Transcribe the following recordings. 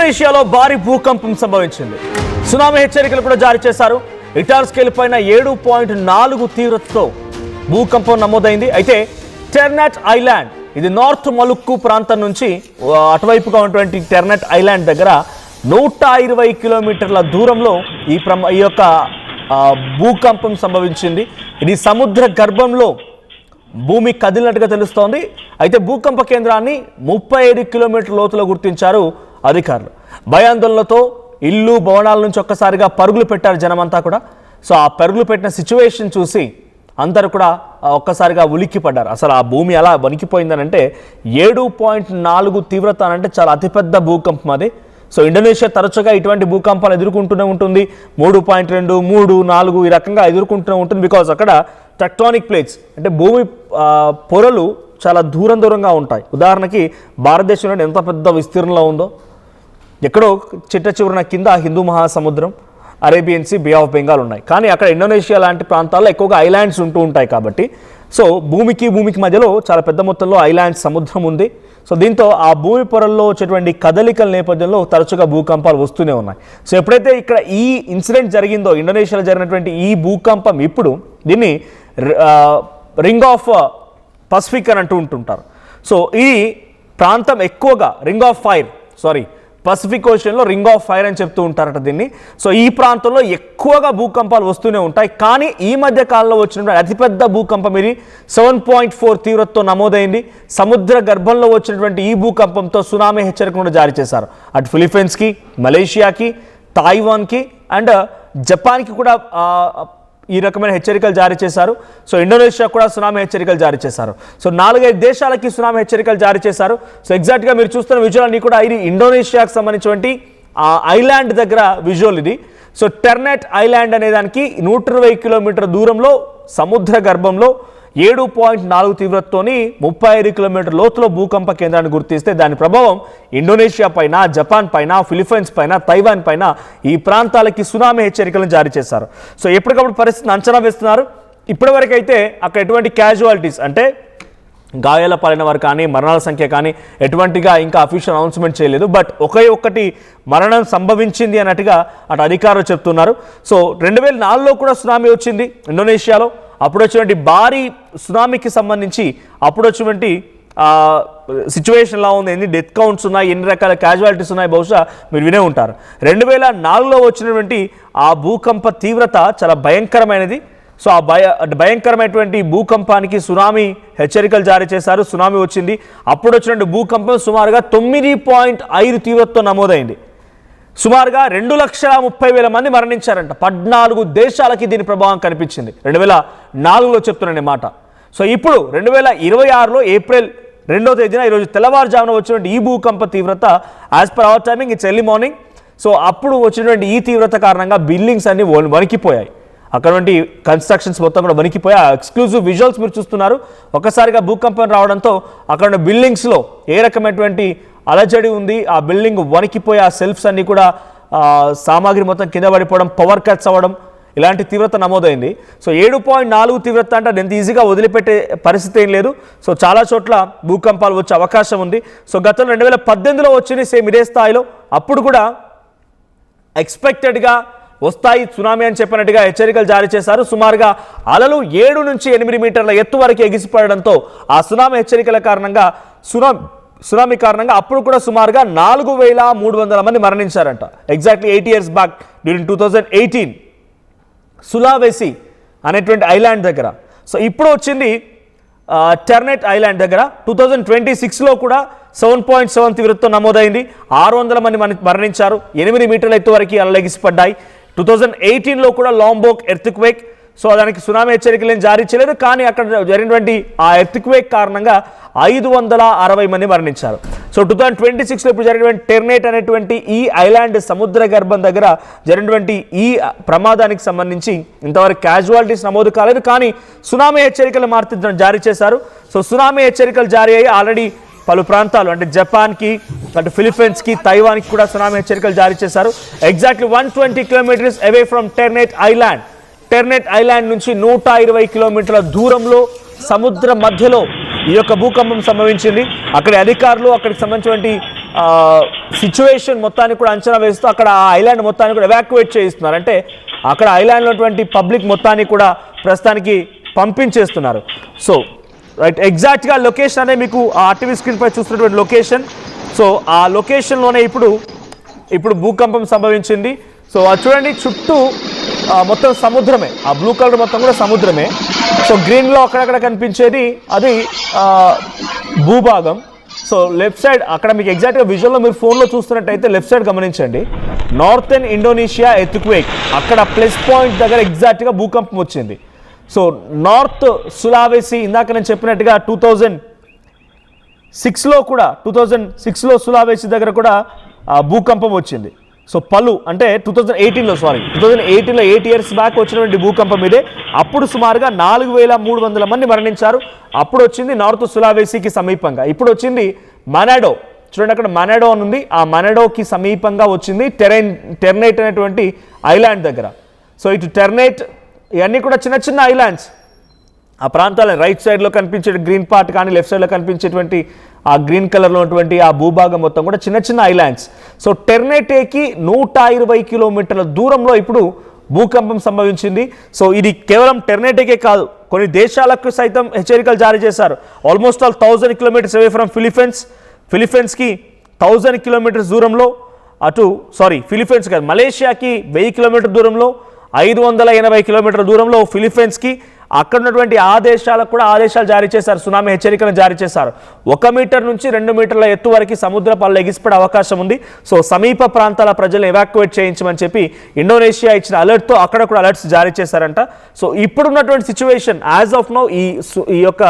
ఇండోనేషియాలో భారీ భూకంపం సంభవించింది. సునామీ హెచ్చరికలు కూడా జారీ చేశారు. రిక్టర్ స్కేల్ పైన 7.4 తీవ్రతతో భూకంపం నమోదైంది. అయితే టెర్నెట్ ఐలాండ్, ఇది నార్త్ మలుక్కు ప్రాంతం నుంచి అటువైపుగా ఉన్నటువంటి టెర్నెట్ ఐలాండ్ దగ్గర 120 కిలోమీటర్ల దూరంలో ఈ యొక్క భూకంపం సంభవించింది. ఇది సముద్ర గర్భంలో భూమి కదిలినట్టుగా తెలుస్తోంది. అయితే భూకంప కేంద్రాన్ని 35 కిలోమీటర్ల లోతులో గుర్తించారు అధికారులు. భయాందోళనలతో ఇల్లు భవనాల నుంచి ఒక్కసారిగా పరుగులు పెట్టారు జనమంతా కూడా. సో ఆ పరుగులు పెట్టిన సిచ్యువేషన్ చూసి అందరూ కూడా ఒక్కసారిగా ఉలిక్కి పడ్డారు. అసలు ఆ భూమి ఎలా వణికిపోయిందని అంటే 7.4 తీవ్రత అంటే చాలా అతిపెద్ద భూకంపం అది. సో ఇండోనేషియా తరచుగా ఇటువంటి భూకంపాలు ఎదుర్కొంటూనే ఉంటుంది. 3.2, 3, 4 ఈ రకంగా ఎదుర్కొంటూనే ఉంటుంది. బికాజ్ అక్కడ టెక్టానిక్ ప్లేట్స్ అంటే భూమి పొరలు చాలా దూరంగా ఉంటాయి. ఉదాహరణకి భారతదేశంలో ఎంత పెద్ద విస్తీర్ణంలో ఉందో, ఎక్కడో చిట్ట చివరన కింద హిందూ మహాసముద్రం, Arabian sea, bay of Bengal ఉన్నాయి. కానీ అక్కడ ఇండోనేషియా లాంటి ప్రాంతాల్లో ఎక్కువగా ఐలాండ్స్ ఉంటూ ఉంటాయి. కాబట్టి సో భూమికి మధ్యలో చాలా పెద్ద మొత్తంలో ఐలాండ్స్, సముద్రం ఉంది. సో దీంతో ఆ భూమి పొరల్లో వచ్చేటువంటి కదలికల నేపథ్యంలో తరచుగా భూకంపాలు వస్తూనే ఉన్నాయి. సో ఎప్పుడైతే ఇక్కడ ఈ ఇన్సిడెంట్ జరిగిందో, ఇండోనేషియాలో జరిగినటువంటి ఈ భూకంపం, ఇప్పుడు దీన్ని రింగ్ ఆఫ్ పసిఫిక్ అని ఉంటుంటారు. సో ఈ ప్రాంతం ఎక్కువగా పసిఫిక్ ఓషన్లో రింగ్ ఆఫ్ ఫైర్ అని చెప్తూ ఉంటారట దీన్ని. సో ఈ ప్రాంతంలో ఎక్కువగా భూకంపాలు వస్తూనే ఉంటాయి. కానీ ఈ మధ్య కాలంలో వచ్చినటువంటి అతిపెద్ద భూకంపం ఇది 7.4 తీవ్రతతో నమోదైంది. సముద్ర గర్భంలో వచ్చినటువంటి ఈ భూకంపంతో సునామీ హెచ్చరిక కూడా జారీ చేశారు. అటు ఫిలిప్పీన్స్కి, మలేషియాకి, తాయివాన్కి అండ్ జపాన్కి కూడా ఈ రకమైన హెచ్చరికలు జారీ చేశారు. సో ఇండోనేషియా కూడా సునామీ హెచ్చరికలు జారీ చేశారు. సో 4-5 దేశాలకి సునామీ హెచ్చరికలు జారీ చేశారు. సో ఎగ్జాక్ట్గా మీరు చూస్తున్న విజువల్ అన్ని కూడా ఇది ఇండోనేషియాకి సంబంధించినటువంటి ఐలాండ్ దగ్గర విజువల్ ఇది. సో టెర్నెట్ ఐలాండ్ అనే దానికి 120 కిలోమీటర్ దూరంలో సముద్ర గర్భంలో 7.4 తీవ్రతతోని 35 కిలోమీటర్ లోతులో భూకంప కేంద్రాన్ని గుర్తిస్తే దాని ప్రభావం ఇండోనేషియా పైన, జపాన్ పైన, ఫిలిప్పీన్స్ పైన, తైవాన్ పైన ఈ ప్రాంతాలకి సునామీ హెచ్చరికలను జారీ చేశారు. సో ఎప్పటికప్పుడు పరిస్థితిని అంచనా వేస్తున్నారు. ఇప్పటివరకు అయితే అక్కడ ఎటువంటి క్యాజువాలిటీస్ అంటే గాయాల పాలైన వారు కానీ, మరణాల సంఖ్య కానీ ఎటువంటిగా ఇంకా అఫీషియల్ అనౌన్స్మెంట్ చేయలేదు. బట్ ఒక్కటి మరణం సంభవించింది అన్నట్టుగా అటు అధికారులు చెప్తున్నారు. సో 2004లో కూడా సునామీ వచ్చింది ఇండోనేషియాలో. అప్పుడు వచ్చినటువంటి భారీ సునామీకి సంబంధించి అప్పుడు వచ్చినటువంటి సిచ్యువేషన్ ఎలా ఉంది, ఎన్ని డెత్ కౌంట్స్ ఉన్నాయి, ఎన్ని రకాల క్యాజువాలిటీస్ ఉన్నాయి, బహుశా మీరు వినే ఉంటారు. 2004లో వచ్చినటువంటి ఆ భూకంప తీవ్రత చాలా భయంకరమైనది. సో ఆ భయంకరమైనటువంటి భూకంపానికి సునామీ హెచ్చరికలు జారీ చేశారు. సునామీ వచ్చింది. అప్పుడు వచ్చినటువంటి భూకంపం సుమారుగా 9.5 తీవ్రతతో నమోదైంది. సుమారుగా 2,30,000 మంది మరణించారంట. 14 దేశాలకి దీని ప్రభావం కనిపించింది 2004లో చెప్తున్నాను మాట. సో ఇప్పుడు 2026లో ఏప్రిల్ 2వ తేదీన ఈరోజు తెల్లవారుజామున వచ్చినటువంటి ఈ భూకంప తీవ్రత as per our timing it's early morning. So అప్పుడు వచ్చినటువంటి ఈ తీవ్రత కారణంగా బిల్డింగ్స్ అన్ని వణికిపోయాయి. అక్కడ కన్స్ట్రక్షన్స్ మొత్తం కూడా వణికిపోయి ఆ ఎక్స్క్లూజివ్ విజువల్స్ మీరు చూస్తున్నారు. ఒక్కసారిగా భూకంపం రావడంతో అక్కడ ఉన్న బిల్డింగ్స్లో ఏ రకమైనటువంటి అలజడి ఉంది, ఆ బిల్డింగ్ వణికిపోయి ఆ సెల్ఫ్స్ అన్ని కూడా సామాగ్రి మొత్తం కింద పడిపోవడం, పవర్ కట్స్ అవ్వడం, ఇలాంటి తీవ్రత నమోదైంది. సో 7.4 తీవ్రత అంటే అది ఎంత ఈజీగా వదిలిపెట్టే పరిస్థితి ఏం లేదు. సో చాలా చోట్ల భూకంపాలు వచ్చే అవకాశం ఉంది. సో గతంలో 2018లో వచ్చింది సేమ్ ఇదే స్థాయిలో. అప్పుడు కూడా ఎక్స్పెక్టెడ్గా వస్తాయి సునామీ అని చెప్పినట్టుగా హెచ్చరికలు జారీ చేశారు. సుమారుగా అలలు 7 నుంచి 8 మీటర్ల ఎత్తు వరకు ఎగిసిపడడంతో ఆ సునామీ హెచ్చరికల కారణంగా సునామీ కారణంగా అప్పుడు కూడా సుమారుగా 4,300 మంది మరణించారంట. ఎగ్జాక్ట్లీ 8 years బ్యాక్ డ్యూరింగ్ 2018 సులావెసి అనేటువంటి ఐలాండ్ దగ్గర. సో ఇప్పుడు వచ్చింది టెర్నెట్ ఐలాండ్ దగ్గర. 2026లో కూడా 7.7 తీవ్రతతో నమోదైంది. 600 మంది మరణించారు. 8 మీటర్ల ఎత్తు వరకు అలలెగిసిపడ్డాయి. 2018లో కూడా లాంబోక్ ఎర్త్క్వేక్. సో దానికి సునామీ హెచ్చరికలు ఏం జారీ చేయలేదు. కానీ అక్కడ జరిగినటువంటి ఆ ఎర్త్క్వేక్ కారణంగా 560 మంది మరణించారు. సో 2026లో ఇప్పుడు జరిగినటువంటి టెర్నెట్ అనేటువంటి ఈ ఐలాండ్ సముద్ర గర్భం దగ్గర జరిగినటువంటి ఈ ప్రమాదానికి సంబంధించి ఇంతవరకు క్యాజువాలిటీస్ నమోదు కాలేదు. కానీ సునామీ హెచ్చరికలు జారీ చేశారు. సో సునామీ హెచ్చరికలు జారీ అయ్యి ఆల్రెడీ పలు ప్రాంతాలు అంటే జపాన్కి, అటు ఫిలిప్పీన్స్కి, తైవాన్కి కూడా సునామీ హెచ్చరికలు జారీ చేశారు. Exactly 120 kilometres away from Ternate island. Ternate island నుంచి 120 కిలోమీటర్ల దూరంలో సముద్ర మధ్యలో ఈ యొక్క భూకంపం సంభవించింది. అక్కడి అధికారులు, అక్కడికి సంబంధించినటువంటి సిచ్యువేషన్ మొత్తాన్ని కూడా అంచనా వేస్తూ అక్కడ ఆ ఐలాండ్ మొత్తాన్ని కూడా ఎవాక్యువేట్ చేయిస్తున్నారు. అంటే అక్కడ ఐలాండ్లో ఉన్నటువంటి పబ్లిక్ మొత్తాన్ని కూడా ప్రస్తుతానికి పంపించేస్తున్నారు. సో రైట్, ఎగ్జాక్ట్గా లొకేషన్ అనేది మీకు ఆ ఆర్టీవీ స్క్రీన్పై చూస్తున్నటువంటి లొకేషన్. సో ఆ లొకేషన్లోనే ఇప్పుడు భూకంపం సంభవించింది. సో అది చూడండి, చుట్టూ మొత్తం సముద్రమే, ఆ బ్లూ కలర్ మొత్తం కూడా సముద్రమే. సో గ్రీన్లో అక్కడక్కడ కనిపించేది అది భూభాగం. సో లెఫ్ట్ సైడ్ అక్కడ మీకు ఎగ్జాక్ట్గా విజువల్లో మీరు ఫోన్లో చూస్తున్నట్టయితే లెఫ్ట్ సైడ్ గమనించండి, నార్థన్ ఇండోనేషియా ఎర్త్క్వేక్, అక్కడ ప్లస్ పాయింట్ దగ్గర ఎగ్జాక్ట్గా భూకంపం వచ్చింది. సో నార్త్ సులావేసి, ఇందాక నేను చెప్పినట్టుగా 2006లో సులావేసి దగ్గర కూడా భూకంపం వచ్చింది. సో పలు అంటే 2018లో 8 ఇయర్స్ బ్యాక్ వచ్చినటువంటి భూకంపం ఇదే. అప్పుడు సుమారుగా 4300 మంది మరణించారు. అప్పుడు వచ్చింది నార్త్ సులావేసికి సమీపంగా. ఇప్పుడు వచ్చింది మనాడో, చూడండి అక్కడ మనాడో అని ఉంది, ఆ మనాడోకి సమీపంగా వచ్చింది టెర్నైట్ అనేటువంటి ఐలాండ్ దగ్గర. సో ఇటు టెర్నైట్ ఇవన్నీ కూడా చిన్న చిన్న ఐలాండ్స్. ఆ ప్రాంతాల రైట్ సైడ్లో కనిపించే గ్రీన్ పార్ట్ కానీ లెఫ్ట్ సైడ్లో కనిపించేటువంటి ఆ గ్రీన్ కలర్లో ఉన్నటువంటి ఆ భూభాగం మొత్తం కూడా చిన్న చిన్న ఐలాండ్స్. సో టెర్నైటేకి 120 కిలోమీటర్ల దూరంలో ఇప్పుడు భూకంపం సంభవించింది. సో ఇది కేవలం టెర్నైటేకే కాదు, కొన్ని దేశాలకు సైతం హెచ్చరికలు జారీ చేశారు. Almost all 1000 kilometres away from ఫిలిప్పీన్స్కి 1000 కిలోమీటర్స్ దూరంలో, ఫిలిప్పీన్స్ కాదు, మలేషియాకి 1000 కిలోమీటర్ దూరంలో, 580 కిలోమీటర్ల దూరంలో ఫిలిప్పీన్స్కి, అక్కడ ఉన్నటువంటి ఆ దేశాలకు కూడా ఆదేశాలు జారీ చేశారు, సునామీ హెచ్చరికలను జారీ చేశారు. 1 మీటర్ నుంచి 2 మీటర్ల ఎత్తు వరకు సముద్ర పాలు ఎగిసిపడే అవకాశం ఉంది. సో సమీప ప్రాంతాల ప్రజలను ఎవాక్యువేట్ చేయించమని చెప్పి ఇండోనేషియా ఇచ్చిన అలర్ట్తో అక్కడ కూడా అలర్ట్స్ జారీ చేశారంట. సో ఇప్పుడున్నటువంటి సిచ్యువేషన్ యాజ్ ఆఫ్ నౌ ఈ యొక్క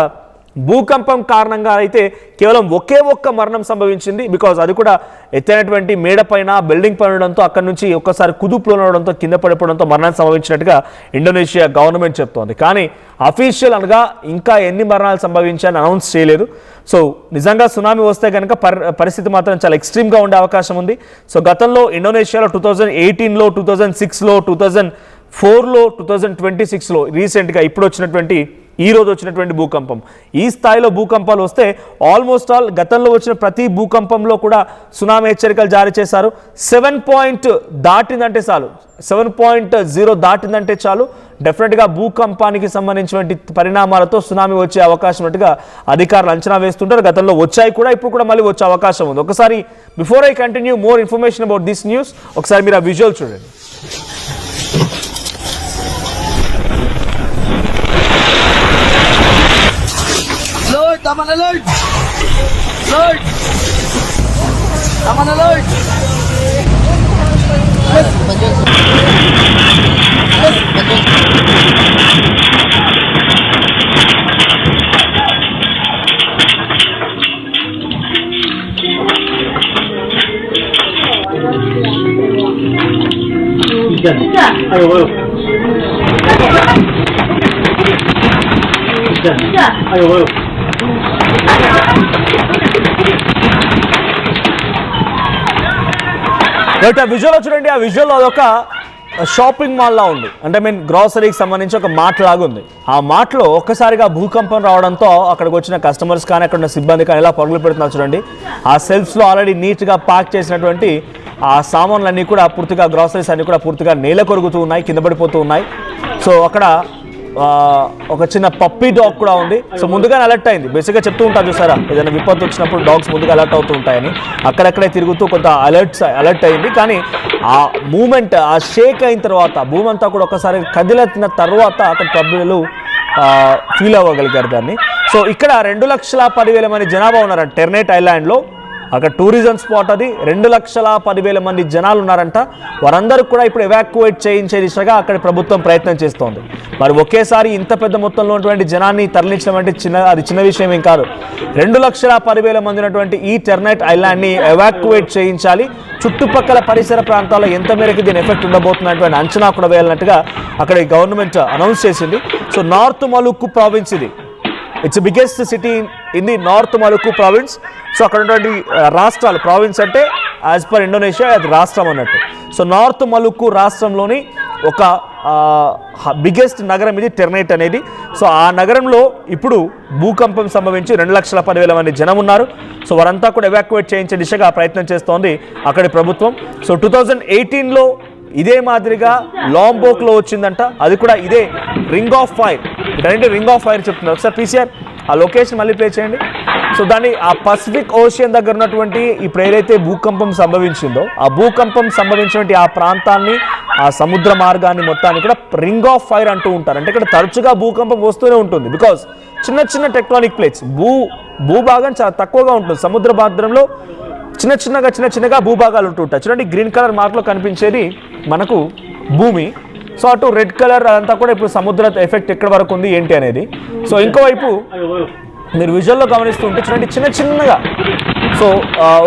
భూకంపం కారణంగా అయితే కేవలం ఒక్క మరణం సంభవించింది. బికాజ్ అది కూడా ఎత్తైనటువంటి మేడ పైన బిల్డింగ్ పడడంతో అక్కడి నుంచి ఒక్కసారి కుదుపులో ఉండడంతో కింద పడిపోవడంతో మరణం సంభవించినట్టుగా ఇండోనేషియా గవర్నమెంట్ చెప్తోంది. కానీ అఫీషియల్ అనగా ఇంకా ఎన్ని మరణాలు సంభవించాయని అనౌన్స్ చేయలేదు. సో నిజంగా సునామీ వస్తే కనుక పరిస్థితి మాత్రం చాలా ఎక్స్ట్రీమ్గా ఉండే అవకాశం ఉంది. సో గతంలో ఇండోనేషియాలో 2018లో, 2006లో, 2004లో, 2026లో రీసెంట్గా ఇప్పుడు వచ్చినటువంటి ఈ రోజు వచ్చినటువంటి భూకంపం, ఈ స్థాయిలో భూకంపాలు వస్తే ఆల్మోస్ట్ ఆల్ గతంలో వచ్చిన ప్రతి భూకంపంలో కూడా సునామీ హెచ్చరికలు జారీ చేశారు. 7 దాటిందంటే చాలు, 7.0 దాటిందంటే చాలు డెఫినెట్గా భూకంపానికి సంబంధించినటువంటి పరిణామాలతో సునామీ వచ్చే అవకాశం ఉన్నట్టుగా అధికారులు అంచనా వేస్తుంటారు. గతంలో వచ్చాయి కూడా, ఇప్పుడు కూడా మళ్ళీ వచ్చే అవకాశం ఉంది. ఒకసారి before I continue more information about this news, ఒకసారి మీరు ఆ విజువల్ చూడండి. I'm on alert! Alert! I'm on alert! Ayo, ayo. Ayo, ayo. Right, ఆ విజువల్లో చూడండి. ఆ విజువల్లో అదొక షాపింగ్ మాల్లా ఉంది, అంటే గ్రాసరీకి సంబంధించి ఒక మార్ట్ లాగా ఉంది. ఆ మార్ట్లో ఒక్కసారిగా భూకంపం రావడంతో అక్కడికి వచ్చిన కస్టమర్స్ కానీ అక్కడ ఉన్న సిబ్బంది కానీ ఎలా పరుగులు పెడుతున్నారు చూడండి. ఆ సెల్ఫ్స్లో ఆల్రెడీ నీట్గా ప్యాక్ చేసినటువంటి ఆ సామాన్లన్నీ కూడా పూర్తిగా, గ్రాసరీస్ అన్నీ కూడా పూర్తిగా నేల కొరుగుతూ ఉన్నాయి, కింద పడిపోతూ ఉన్నాయి. సో అక్కడ ఒక చిన్న పప్పీ డాగ్ కూడా ఉంది. సో ముందుగానే అలర్ట్ అయింది. బేసిక్గా చెప్తూ ఉంటారు చూసారా, ఏదైనా విపత్తు వచ్చినప్పుడు డాగ్స్ ముందుగా అలర్ట్ అవుతూ ఉంటాయని. అక్కడక్కడే తిరుగుతూ కొంత అలర్ట్ అయింది. కానీ ఆ మూమెంట్, ఆ షేక్ అయిన తర్వాత, భూమి అంతా కూడా ఒకసారి కదిలిన తర్వాత అక్కడ ప్రజలు ఫీల్ అవ్వగలిగారు దాన్ని. సో ఇక్కడ 2,10,000 మంది జనాభా ఉన్నారంట టెర్నైట్ ఐలాండ్లో. అక్కడ టూరిజం స్పాట్ అది. 2,10,000 మంది జనాలు ఉన్నారంట. వారందరూ కూడా ఇప్పుడు ఎవాక్యువేట్ చేయించే దిశగా అక్కడ ప్రభుత్వం ప్రయత్నం చేస్తోంది. మరి ఒకేసారి ఇంత పెద్ద మొత్తంలో ఉన్నటువంటి జనాన్ని తరలించడం అంటే చిన్న విషయం ఏం కాదు. 2,10,000 మంది ఉన్నటువంటి ఈ టెర్నైట్ ఐలాండ్ని ఎవాక్యువేట్ చేయించాలి. చుట్టుపక్కల పరిసర ప్రాంతాల్లో ఎంత మేరకు దీని ఎఫెక్ట్ ఉండబోతున్నటువంటి అంచనా కూడా వేయాలన్నట్టుగా అక్కడ గవర్నమెంట్ అనౌన్స్ చేసింది. సో నార్త్ మలుక్కు ప్రావిన్స్ ఇది. It's biggest city in the North Maluku province. So అక్కడ ఉన్నటువంటి రాష్ట్రాలు, ప్రావిన్స్ అంటే యాజ్ పర్ ఇండోనేషియా అది రాష్ట్రం అన్నట్టు. సో నార్త్ మలుక్కు రాష్ట్రంలోని ఒక బిగ్గెస్ట్ నగరం ఇది టెర్నైట్ అనేది. సో ఆ నగరంలో ఇప్పుడు భూకంపం సంభవించి 2,10,000 మంది జనం ఉన్నారు. సో వారంతా కూడా ఎవాక్యువేట్ చేయించే దిశగా ప్రయత్నం చేస్తోంది అక్కడి ప్రభుత్వం. సో 2018లో ఇదే మాదిరిగా లాంబోక్లో వచ్చిందంట, అది కూడా ఇదే రింగ్ ఆఫ్ ఫైర్. ఇదంటే రింగ్ ఆఫ్ ఫైర్ చెప్తున్నారు. ఒకసారి పీసీఆర్ ఆ లొకేషన్ మళ్ళీ ప్లే చేయండి. సో దాన్ని ఆ పసిఫిక్ ఓషియన్ దగ్గర ఉన్నటువంటి ఇప్పుడు ఏదైతే భూకంపం సంభవించిందో ఆ భూకంపం సంభవించినటువంటి ఆ ప్రాంతాన్ని, ఆ సముద్ర మార్గాన్ని మొత్తాన్ని కూడా రింగ్ ఆఫ్ ఫైర్ అంటూ ఉంటారు. అంటే ఇక్కడ తరచుగా భూకంపం వస్తూనే ఉంటుంది. బికాజ్ చిన్న చిన్న టెక్టానిక్ ప్లేట్స్, భూభాగం చాలా తక్కువగా ఉంటుంది. సముద్ర భాగంలో చిన్న చిన్నగా భూభాగాలు ఉంటూ ఉంటాయి. చూడండి గ్రీన్ కలర్ మార్క్లో కనిపించేది మనకు భూమి. సో అటు రెడ్ కలర్ అదంతా కూడా ఇప్పుడు సముద్ర ఎఫెక్ట్ ఎక్కడి వరకు ఉంది ఏంటి అనేది. సో ఇంకోవైపు మీరు విజువల్లో గమనిస్తూ ఉంటే చూడండి చిన్నగా సో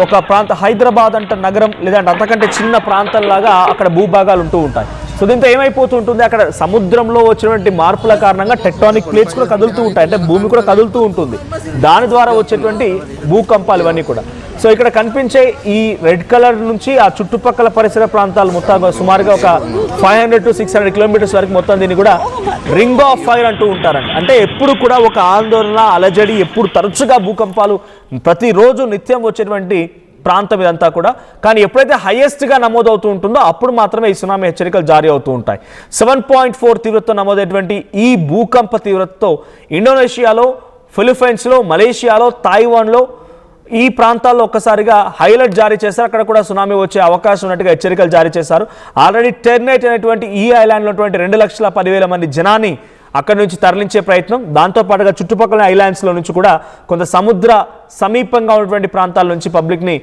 ఒక ప్రాంత హైదరాబాద్ అంట నగరం లేదంటే అంతకంటే చిన్న ప్రాంతంలాగా అక్కడ భూభాగాలు ఉంటూ ఉంటాయి. సో దీంతో ఏమైపోతూ ఉంటుంది, అక్కడ సముద్రంలో వచ్చినటువంటి మార్పుల కారణంగా టెక్టానిక్ ప్లేట్స్ కూడా కదులుతూ ఉంటాయి. అంటే భూమి కూడా కదులుతూ ఉంటుంది. దాని ద్వారా వచ్చేటువంటి భూకంపాలు ఇవన్నీ కూడా. సో ఇక్కడ కనిపించే ఈ రెడ్ కలర్ నుంచి ఆ చుట్టుపక్కల పరిసర ప్రాంతాలు మొత్తం సుమారుగా ఒక 500 to 600 కిలోమీటర్స్ వరకు మొత్తం దీన్ని కూడా రింగ్ ఆఫ్ ఫైర్ అంటూ ఉంటారండి. అంటే ఎప్పుడు కూడా ఒక ఆందోళన, అలజడి, ఎప్పుడు తరచుగా భూకంపాలు ప్రతిరోజు నిత్యం వచ్చేటువంటి ప్రాంతం ఇదంతా కూడా. కానీ ఎప్పుడైతే హైయెస్ట్గా నమోదవుతూ ఉంటుందో అప్పుడు మాత్రమే ఈ సునామీ హెచ్చరికలు జారీ అవుతూ ఉంటాయి. 7.4 తీవ్రతతో నమోదైనటువంటి ఈ భూకంప తీవ్రతతో ఇండోనేషియాలో, ఫిలిప్పైన్స్లో, మలేషియాలో, తాయివాన్లో ఈ ప్రాంతాల్లో ఒక్కసారిగా హైలైట్ జారీ చేశారు. అక్కడ కూడా సునామీ వచ్చే అవకాశం ఉన్నట్టుగా హెచ్చరికలు జారీ చేశారు. ఆల్రెడీ టెర్నైట్ అనేటువంటి ఈ ఐలాండ్లో ఉన్నటువంటి 2,10,000 మంది జనాన్ని అక్కడి నుంచి తరలించే ప్రయత్నం, దాంతోపాటుగా చుట్టుపక్కల ఐలాండ్స్లో నుంచి కూడా కొంత సముద్ర సమీపంగా ఉన్నటువంటి ప్రాంతాల నుంచి పబ్లిక్ని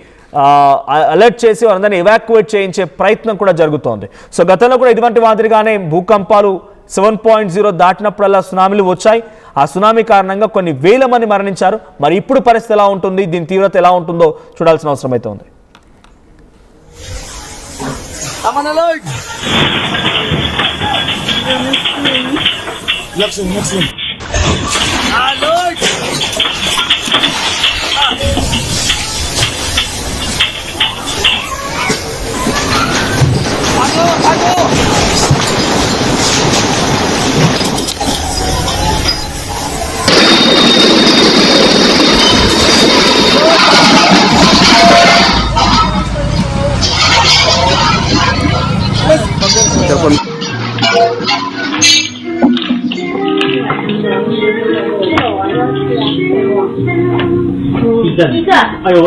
అలర్ట్ చేసి వారందరినీ ఎవాక్యువేట్ చేయించే ప్రయత్నం కూడా జరుగుతోంది. సో గతంలో కూడా ఇటువంటి మాదిరిగానే భూకంపాలు 7.0 దాటినప్పుడల్లా సునామీలు వచ్చాయి. ఆ సునామీ కారణంగా కొన్ని వేల మంది మరణించారు. మరి ఇప్పుడు పరిస్థితి ఎలా ఉంటుంది, దీని తీవ్రత ఎలా ఉంటుందో చూడాల్సిన అవసరం అయితే ఉంది. Isa. Ayo.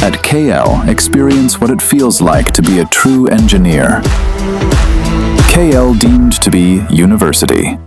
At KL, experience what it feels like to be a true engineer. KL deemed to be university.